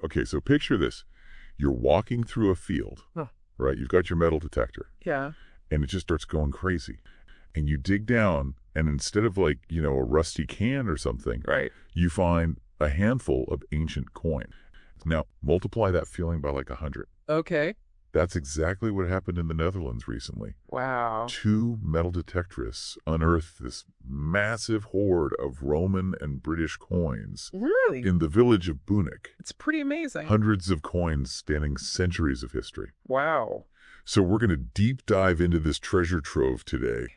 Okay, so picture this. You're walking through a field, Huh. right? You've got your metal detector, Yeah. and it just starts going crazy. And you dig down, and instead of like, a rusty can or something, Right. you find a handful of ancient coin. Now, multiply that feeling by like 100. Okay. That's exactly what happened in the Netherlands recently. Wow. 2 metal detectorists unearthed this massive hoard of Roman and British coins Really? in the village of Bunnik. It's pretty amazing. Hundreds of coins spanning centuries of history. Wow. So we're going to deep dive into this treasure trove today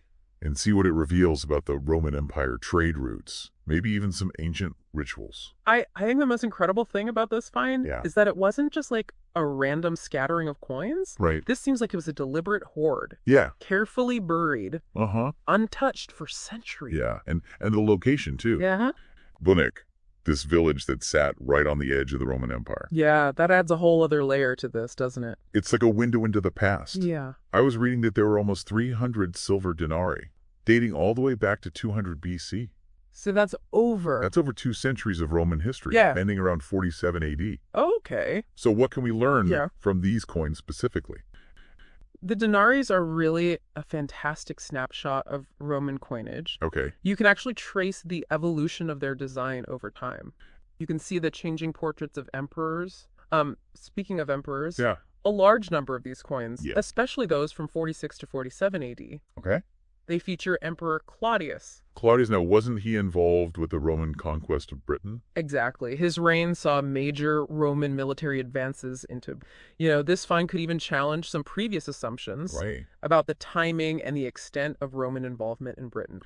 and see what it reveals about the Roman Empire trade routes, maybe even some ancient rituals. I think the most incredible thing about this find is that it wasn't just like a random scattering of coins. Right. This seems like it was a deliberate hoard. Yeah. Carefully buried. Untouched for centuries. Yeah, and the location, too. Yeah. Bunnik, this village that sat right on the edge of the Roman Empire. Yeah, that adds a whole other layer to this, doesn't it? It's like a window into the past. Yeah. I was reading that there were almost 300 silver denarii, dating all the way back to 200 BC. So that's over. That's over 2 centuries of Roman history, Yeah. ending around 47 AD. Okay. So what can we learn Yeah. from these coins specifically? The denaries are really a fantastic snapshot of Roman coinage. Okay. You can actually trace the evolution of their design over time. You can see the changing portraits of emperors. Speaking of emperors, Yeah. a large number of these coins, Yeah. especially those from 46 to 47 AD, Okay. they feature Emperor Claudius. Claudius, now, wasn't he involved with the Roman conquest of Britain? Exactly. His reign saw major Roman military advances into, this find could even challenge some previous assumptions Right. about the timing and the extent of Roman involvement in Britain.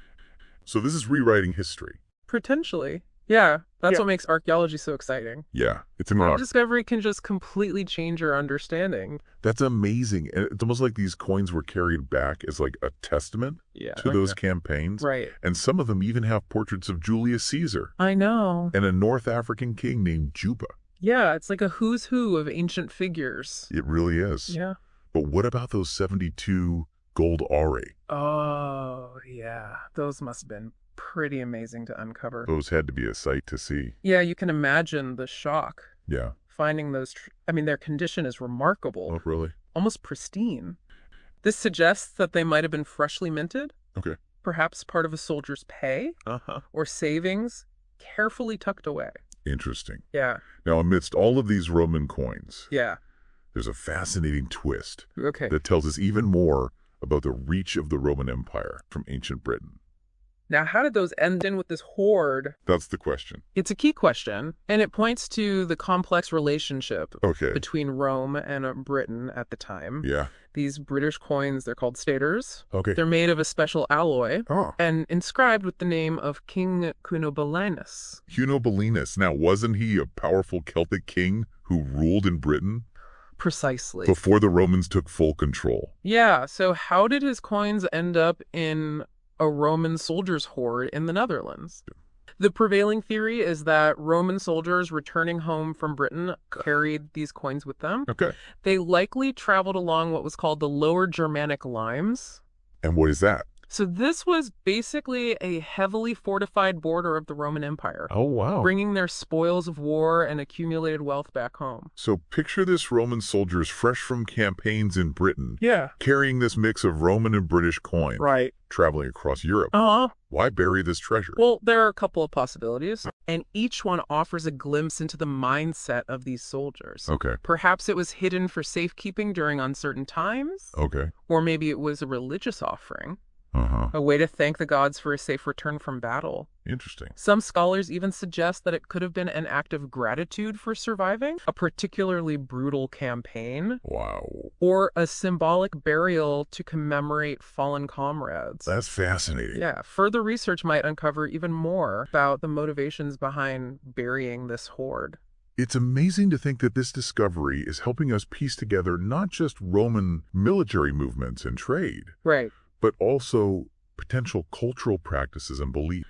So this is rewriting history. Potentially. Yeah, that's Yeah. what makes archaeology so exciting. Yeah. It's an Discovery can just completely change your understanding. That's amazing. And it's almost like these coins were carried back as like a testament to those campaigns. Right. And some of them even have portraits of Julius Caesar I know. and a North African king named Juba. Yeah, it's like a who's who of ancient figures. It really is. Yeah. But what about those 72 gold aurae? Oh, yeah. Those must have been pretty amazing to uncover. Those had to be a sight to see. Yeah, you can imagine the shock. Yeah. Finding those, their condition is remarkable. Oh, really? Almost pristine. This suggests that they might have been freshly minted. Okay. Perhaps part of a soldier's pay or savings, carefully tucked away. Interesting. Yeah. Now, amidst all of these Roman coins, Yeah. there's a fascinating twist Okay. that tells us even more about the reach of the Roman Empire from ancient Britain. Now, how did those end in with this hoard? That's the question. It's a key question, and it points to the complex relationship Okay. between Rome and Britain at the time. Yeah. These British coins, they're called staters. Okay. They're made of a special alloy Oh. and inscribed with the name of King Cunobelinus. Cunobelinus. Now, wasn't he a powerful Celtic king who ruled in Britain Precisely. before the Romans took full control? Yeah, so how did his coins end up in a Roman soldier's hoard in the Netherlands? The prevailing theory is that Roman soldiers returning home from Britain carried these coins with them. Okay. They likely traveled along what was called the Lower Germanic limes. And what is that? So this was basically a heavily fortified border of the Roman Empire, Oh, wow. bringing their spoils of war and accumulated wealth back home. So picture this Roman soldiers fresh from campaigns in Britain, Yeah. carrying this mix of Roman and British coin, Right. traveling across Europe. Uh-huh. Why bury this treasure? Well, there are a couple of possibilities, and each one offers a glimpse into the mindset of these soldiers. Okay. Perhaps it was hidden for safekeeping during uncertain times, Okay. or maybe it was a religious offering, Uh-huh. a way to thank the gods for a safe return from battle. Interesting. Some scholars even suggest that it could have been an act of gratitude for surviving a particularly brutal campaign, Wow. or a symbolic burial to commemorate fallen comrades. That's fascinating. Yeah, further research might uncover even more about the motivations behind burying this hoard. It's amazing to think that this discovery is helping us piece together not just Roman military movements and trade, Right. but also potential cultural practices and beliefs.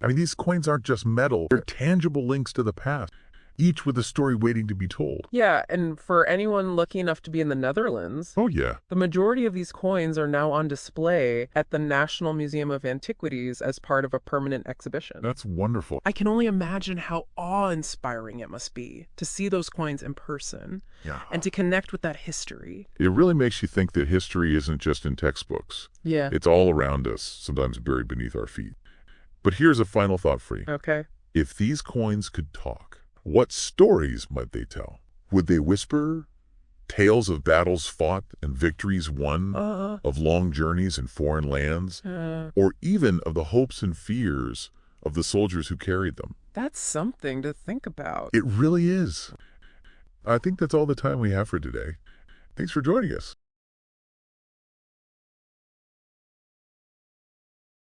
I mean, these coins aren't just metal. They're tangible links to the past. each with a story waiting to be told. Yeah, and for anyone lucky enough to be in the Netherlands, Oh, yeah. the majority of these coins are now on display at the National Museum of Antiquities as part of a permanent exhibition. That's wonderful. I can only imagine how awe-inspiring it must be to see those coins in person Yeah. and to connect with that history. It really makes you think that history isn't just in textbooks. Yeah. It's all around us, sometimes buried beneath our feet. But here's a final thought for you. Okay. If these coins could talk, what stories might they tell? Would they whisper tales of battles fought and victories won, of long journeys in foreign lands, or even of the hopes and fears of the soldiers who carried them? That's something to think about. It really is. I think that's all the time we have for today. Thanks for joining us.